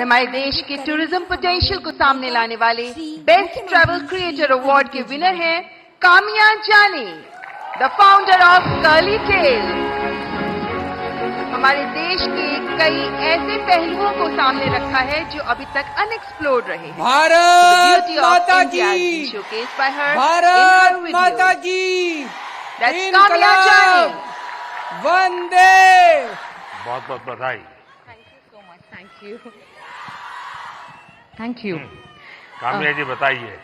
हमारे देश के टूरिज्म पोटेंशियल को सामने लाने वाले बेस्ट ट्रैवल क्रिएटर अवार्ड के विनर हैं Kamiya Jani, the founder of Curly Tale. हमारे देश के कई ऐसे पहलुओं को सामने रखा है जो अभी तक अनएक्सप्लोर्ड रहे हैं। भारत माता की, शोकेस बाय हर, भारत माता की, कामिया जानी। वंदे। बहुत बहुत बधाई। Thank you. कामिया जी बताइए।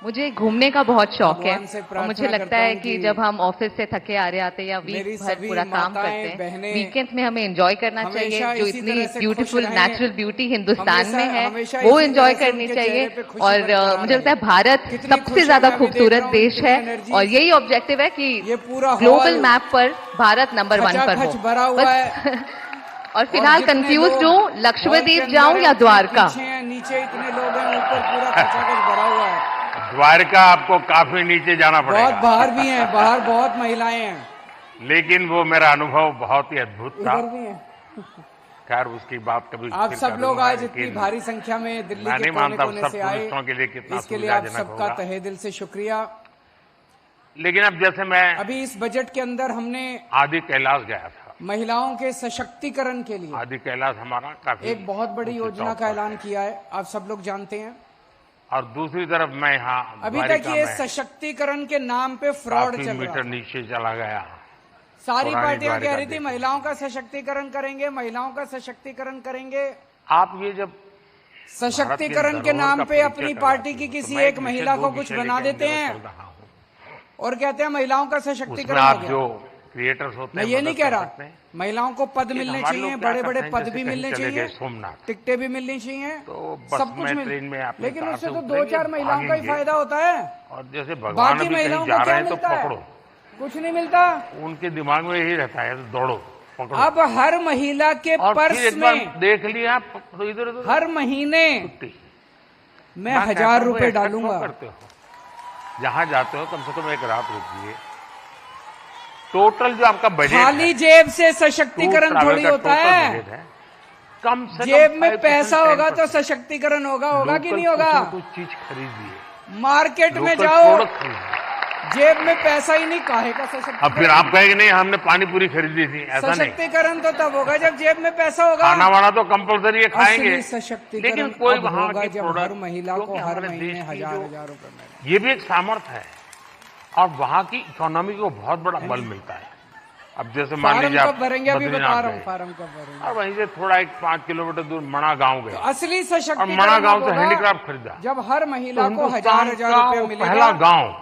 मुझे घूमने का बहुत शौक है भगवान से और प्रार्थना मुझे लगता करता है हूं कि कि जब हम ऑफिस से थके आ रहे आते हैं या वीक मेरी भर सभी पूरा काम माताएं, करते हैं, बहनें वीकेंड्स में हमें एंजॉय करना हमेशा चाहिए। जो इसी इतनी तरह से ब्यूटीफुल खुश रहें। नेचुरल ब्यूटी हिंदुस्तान में है हमेशा वो इसी एंजॉय तरह से करनी उनके चाहिए। चेहरे पे खुशी और बरकरार मुझे लगता है रहे। भारत कितनी सबसे खुशियां ज्यादा मैं भी देख खूबसूरत रहा हूं, देश कितनी है एनर्जी। और यही ऑब्जेक्टिव है कि ये पूरा ग्लोबल हॉल मैप पर भारत नंबर 1 पर हो। खचाखच भरा हुआ है। और फिलहाल जितने कंफ्यूज लोग हूँ, हॉल लक्षद्वीप के जाऊं अंदर या हैं, द्वारका। पीछे हैं, नीचे इतने लोग हैं, ऊपर पूरा खचाखच भरा हुआ है। द्वारका आपको काफी नीचे जाना पड़ेगा। बहुत बाहर भी हैं, बाहर बहुत महिलाएं हैं। लेकिन वो मेरा अनुभव बहुत ही अद्भुत था। इधर भी हैं। खैर उसकी बात कभी आप फिर सब लोग करूंगा, आज इतनी लेकिन भारी संख्या में दिल्ली मैं के नहीं कोने मानता कोने सब से आए, टूरिस्टों के लिए कितना इसके लिए आप सुविधाजनक सबका होगा। तहे दिल से शुक्रिया। लेकिन अब जैसे मैं अभी इस बजट के अंदर हमने आदि कैलाश गया था। महिलाओं के सशक्तिकरण के लिए आदि कैलाश हमारा काफी एक बहुत बड़ी ऊंचे योजना टॉप का पर ऐलान है। किया है, आप सब लोग जानते हैं। और दूसरी तरफ मैं यहाँ अभी तक द्वारिका ये में सशक्तिकरण के नाम पे फ्रॉड काफी चल रहा मीटर था। नीचे चला गया। सारी पुरानी पार्टियां कह द्वारिका रही थी देखी। महिलाओं का सशक्तिकरण करेंगे, महिलाओं का सशक्तिकरण करेंगे। आप ये जब सशक्तिकरण के नाम पे अपनी पार्टी की किसी एक महिला को कुछ बना देते हैं और कहते हैं महिलाओं का उसमें सशक्तिकरण हो आप गया। जो क्रिएटर्स होते मैं हैं ये नहीं मदद कह कर रहा सकते हैं। महिलाओं को पद एक मिलने हमारे चाहिए, लोग क्या बड़े बड़े करते हैं, पद जैसे भी कहीं मिलने चले चाहिए, गए सोमनाथ, टिकटें भी मिलनी चाहिए, तो बस सब कुछ में ट्रेन में अपनी लेकिन कार उससे से तो उतरेंगे, 2-4 महिलाओं का ही भागेंगे। फायदा होता है। और जैसे भगवान बाकी अभी महिलाओं कहीं को जा क्या रहे हैं तो मिलता है? पकड़ो। कुछ नहीं मिलता। उनके दिमाग में यही रहता है तो दौड़ो पकड़ो। अब हर महिला के और फिर पर्स एक बार में देख लिया तो इधर उधर हर महीने छुट्टी। मैं कहता 1000 हूं, रुपए ऐसा क्यों डालूंगा। करते हो? जहां जाते हो कम से कम एक रात रुकिए। टोटल जो आपका बजट खाली है, जेब से टूर सशक्तिकरण ट्रैवल थोड़ी का होता टोटल है। बजट है, कम से जेब कम में 5% पैसा होगा तो 10% सशक्तिकरण होगा कि लोकल नहीं होगा? कुछ न कुछ चीज खरीदिए, मार्केट में लोकल जाओ, प्रोडक्ट खरीदिए। जेब में पैसा ही नहीं, काहे का अब फिर सशक्तिकरण? आप कहेंगे नहीं हमने पानी पूरी खरीदी थी, ऐसा नहीं। सशक्तिकरण तो तब होगा जब जेब में पैसा होगा। खाना वाना तो कंपलसरी है, खाएंगे। असली सशक्तिकरण लेकिन कोई अब वहां होगा की जब हर प्रोडक्ट, महिला को क्योंकि हर हमारे महीने देश की हजार जो- हजार रुपए मिले। ये भी एक सामर्थ्य है और वहां की इकोनॉमी को बहुत बड़ा बल मिलता है। अब जैसे मान फार्म लीजिए आप कब भरेंगे? अभी बता बद्रीनाथ रहा हूँ गए फार्म कब भरेंगे। और वहीं से थोड़ा एक 5 किलोमीटर दूर मणा गांव गए तो असली और सशक्तिकरण मणा गांव से होगा हैंडीक्राफ्ट खरीदा। जब हर महिला तो को हिंदुस्तान 1000 का रुपया वो मिलेगा। पहला गांव,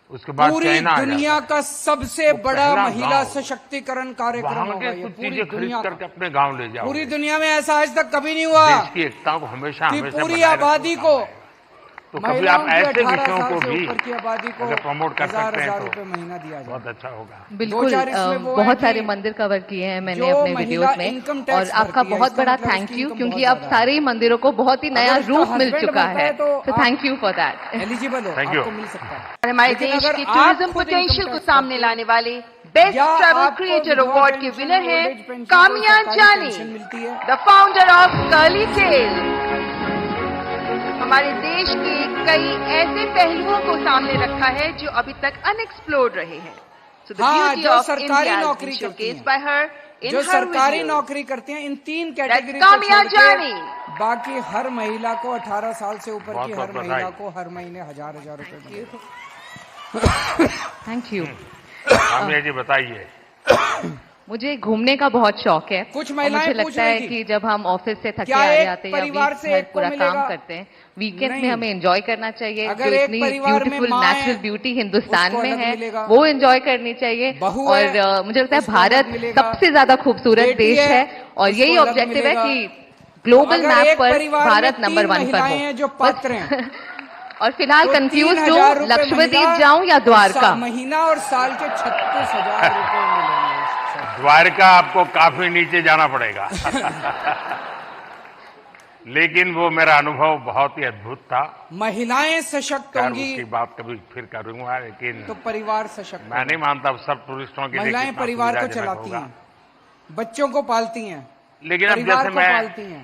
उसके बाद पूरी चाइना आ जाता दुनिया है। का सबसे वो बड़ा पहला महिला गांव। सशक्तिकरण कार्यक्रम वहां होगा के ये कुछ पूरी चीजें खरीद दुनिया करके का। अपने गांव ले जाओ। पूरी दुनिया में ऐसा आज तक कभी नहीं हुआ देश की एकता को हमेशा कि हमेशा पूरी बनाए रखने आबादी का को, काम है। तो कभी महिलाओं आप की ऐसे 18 विषयों साल को से भी ऊपर की आबादी को अगर प्रमोट कर सकते हैं 1000 तो रुपए महीना दिया जाए। बहुत अच्छा होगा। बिल्कुल 2-4 इसमें वो है बहुत कि सारे मंदिर कवर किए हैं मैंने जो अपने महिला वीडियोस में इनकम टैक्स और आपका भरती है, बहुत इसका बड़ा मतलब थैंक उसकी यू इनकम क्योंकि बहुत अब ज्यादा है। सारे ही मंदिरों को बहुत ही नया अगर उसका रूप मिल हस्बैंड चुका बनता है है तो तो आप- thank you for that. Eligible हो, Thank you. आपको मिल सकता है। और हमारे लेकिन देश अगर के आप टूरिज्म खुद पोटेंशियल इनकम को टैक्स सामने भरते लाने वाले बेस्ट या ट्रैवल आपको क्रिएटर विधवा अवार्ड के पेंशन, विनर हैं ओल्ड एज पेंशन, कामिया सरकारी जानी, पेंशन मिलती है। The founder of Curly Tale. हमारे देश के कई ऐसे पहलुओं को सामने रखा है जो अभी तक अनएक्सप्लोर्ड रहे हैं। So the हाँ, beauty जो of सरकारी India has नौकरी been करती showcased हैं, by her in जो her सरकारी videos. नौकरी करती हैं, इन 3 कैटेगरी को कामिया छोड़ के जानी। बाकी हर महिला को 18 साल से ऊपर बहुत की बहुत हर महिला बधाई। को हर महीने 1000 रुपए मिलेगा। Thank you. कामिया जी बताइए। मुझे घूमने का बहुत शौक है कुछ और महिलाएं मुझे पूछ लगता रही है थी, कि जब हम ऑफिस से थके क्या आ रहे एक आते हैं या परिवार वीक से भर एक को पूरा मिलेगा? काम करते हैं, वीकेंड में नहीं। हमें एंजॉय करना चाहिए। अगर जो एक इतनी परिवार में ब्यूटीफुल माँ है, नेचुरल ब्यूटी हिंदुस्तान उसको में अलग है मिलेगा। वो एंजॉय करनी चाहिए। बहू और है, मुझे लगता है उसको अलग भारत मिलेगा। सबसे ज्यादा खूबसूरत बेटी देश है, है और उसको यही अलग ऑब्जेक्टिव है मिलेगा। कि ग्लोबल अगर मैप एक पर परिवार में भारत 3 नंबर 1 पर महिलाएं हो। हैं जो पात्र हैं, और फिलहाल तो कंफ्यूज 3000 हूँ, रुपए लक्षद्वीप महीना जाऊं या द्वारका। महीना और साल के 36,000 रुपए मिलेंगे। द्वारका आपको काफी नीचे जाना पड़ेगा। लेकिन वो मेरा अनुभव बहुत ही अद्भुत था। महिलाएं सशक्त खैर होंगी उसकी बात कभी फिर करूंगा, लेकिन तो परिवार सशक्त मैं नहीं मानता सब टूरिस्टों के लिए महिलाएं कितना परिवार को सुविधाजनक चलाती होगा। हैं, बच्चों को पालती हैं, लेकिन अब परिवार जैसे को मैं पालती हैं।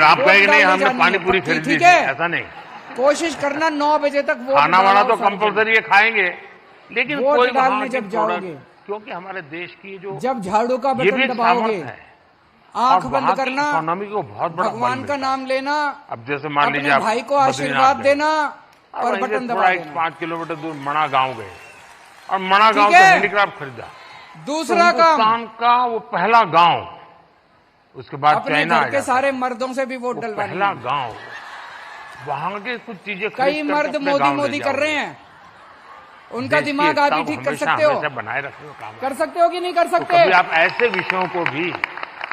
फिर आप वोट कहेंगे नहीं डालने हमने जानी पानी है, पूरी पक्की, खरीद ली ठीक थी, है? ऐसा नहीं। कोशिश करना 9 बजे तक वोट खाना वाना डालो तो सब जगह। कंपलसरी है, खाएंगे, लेकिन वोट कोई डालने वहां की जब प्रोडक्ट, जाओगे। क्योंकि हमारे देश की जो जब झाड़ू का ये भी बटन एक दबाओगे, सामर्थ्य है आंख और बंद वहाँ की करना, इकोनॉमी को बहुत बड़ा बल भगवान का मिलता है। नाम लेना, अब जैसे मान लीजिए अपने आप भाई को बद्रीनाथ आशीर्वाद गए, देना और और वहीं से बटन थोड़ा दबा एक देना। 5 किलोमीटर दूर मणा गांव गए और मणा गांव ठीक से है। हैंडीक्राफ्ट खरीदा। दूसरा तो काम, हिंदुस्तान का वो पहला गांव, उसके बाद अपने चाइना आ घर के जाता सारे है। मर्दों से भी वोट वो डलवानी पहला है। गांव, वहां के कुछ चीजें कई खरीद करके मर्द अपने मोदी गांव ले मोदी कर जाओगे। रहे हैं, उनका देश की दिमाग आप एकता ही को ठीक कर हमेशा सकते हो। हमेशा बनाए रखने का काम है। कर सकते हो कि नहीं कर तो सकते? कभी आप ऐसे विषयों को भी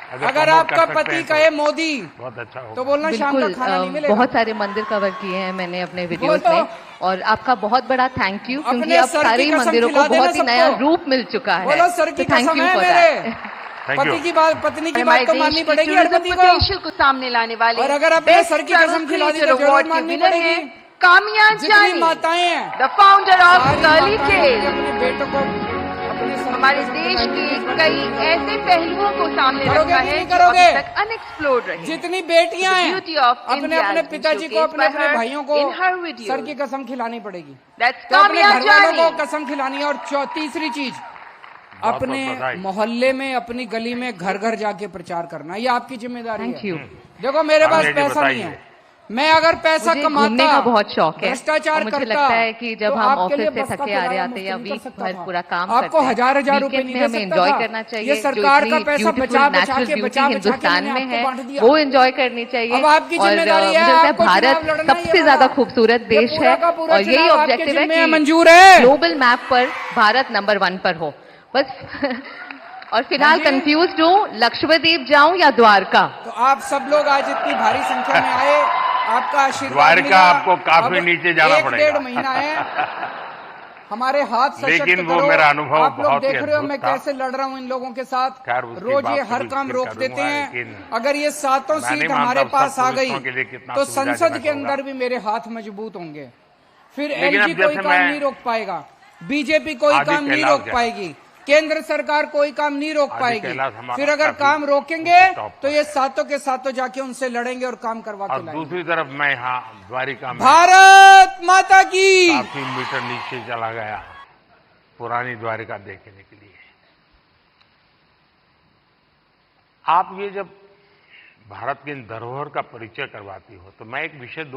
अगर प्रमोट आपका कर सकते पति हैं तो कहे मोदी, बहुत अच्छा होगा। तो बोलना शाम का बिल्कुल खाना नहीं मिलेगा। बहुत सारे मंदिर कवर किए हैं मैंने अपने वीडियोस बोलो। में, और आपका बहुत बड़ा थैंक यू, क्योंकि अपने अब सर की सारे ही कसम मंदिरों खिला को देना बहुत ही नया सबको। रूप मिल चुका है। बोलो सर की तो थैंक कसम यू है फॉर मेरे। दैट। Thank पति you. की बात, पत्नी की हमारे बात तो देश माननी की पड़ेगी हर टूरिज्म पति को। पोटेंशियल को सामने लाने वाले और अगर अपने बेस्ट सर की ट्रैवल कसम खिला दी क्रिएटर तो जरूर अवार्ड के माननी विनर पड़ेगी। हैं कामिया जितनी जानी, माताएं हैं, द फाउंडर ऑफ सारी कर्ली माताएं टेल। अपने बेटों को अपने सर की हमारे कसम देश खिलाएंगी के इस बार कई जरूर। ऐसे पहलुओं को सामने करोगे रखा कि है नहीं जो करोगे? अभी तक अनएक्सप्लोर्ड रहे। जितनी बेटियां The हैं, beauty of अपने India अपने has been पिताजी को, showcased अपने by अपने her भाइयों को in her videos. सर की कसम खिलानी पड़ेगी। That's तो अपने कामिया घर वालों को जानी। कसम खिलानी है। और तीसरी चीज, बहुत अपने बधाई। मोहल्ले में, अपनी गली में, घर घर जाके प्रचार करना, ये आपकी जिम्मेदारी थैंक है। यू। देखो मेरे पास जी, पैसा नहीं है, बताइए। मैं अगर पैसा मुझे कमाता, घूमने का बहुत शौक है, भ्रष्टाचार और मुझे करता, लगता है कि जब तो हम आपके लिए ऑफिस से बस का थके आ रहे किराया आते या मुफ्त नहीं वीक कर सकता भर था। पूरा काम आपको करते हैं, हजार रुपए वीकेंड नहीं में दे हमें सकता एंजॉय था। करना चाहिए। ये जो सरकार का इतनी पैसा beautiful बचा बचा natural के beauty बचा बचा के हिंदुस्तान मैंने में आपको है, बांट दिया। वो एंजॉय करनी चाहिए। अब आपकी और जिम्मेदारी है, मुझे लगता है आपको भारत चुनाव लड़ना ही सबसे है ज्यादा बाबा। खूबसूरत ये देश पूरा है, का पूरा और यही चुनाव आपके ऑब्जेक्टिव है जिम्मे कि मंजूर है। ग्लोबल मैप पर भारत नंबर 1 पर हो बस। और फिलहाल हाँ जी। कंफ्यूज हूँ, लक्षद्वीप जाऊं या द्वारका? तो आप सब लोग आज इतनी भारी संख्या में आए, आपका आशीर्वाद द्वारका मिला। आपको काफी अब नीचे जाना 1-1.5 पड़ेगा। महीना है, हमारे हाथ सशक्त लेकिन वो करो। मेरा अनुभव आप लोग बहुत ही देख रहे हो अद्भुत मैं था। कैसे लड़ रहा हूं इन लोगों के साथ। खैर, उसकी रोज बात ये तो हर भी काम फिर रोक करूंगा, देते हैं। लेकिन अगर ये सातों मैं नहीं सीट मानता हमारे सब पास आ गई, टूरिस्टों के लिए कितना तो सुविधाजनक संसद के होगा। अंदर भी मेरे हाथ मजबूत होंगे। फिर लेकिन एलजी अब कोई जैसे काम मैं नहीं रोक पाएगा, बीजेपी कोई आदि काम नहीं कैलाश रोक गया। पाएगी, केंद्र सरकार कोई काम नहीं रोक आदि पाएगी। कैलाश हमारा फिर अगर काफी काम रोकेंगे टॉप तो पर ये है। सातों के सातों जाके उनसे लड़ेंगे और काम करवा और के लाएंगे। दूसरी तरफ मैं यहाँ द्वारिका में भारत माता की। काफी मीटर नीचे चला गया पुरानी द्वारिका देखने के लिए। आप ये जब भारत की इन धरोहर का परिचय करवाती हो, तो मैं एक विषय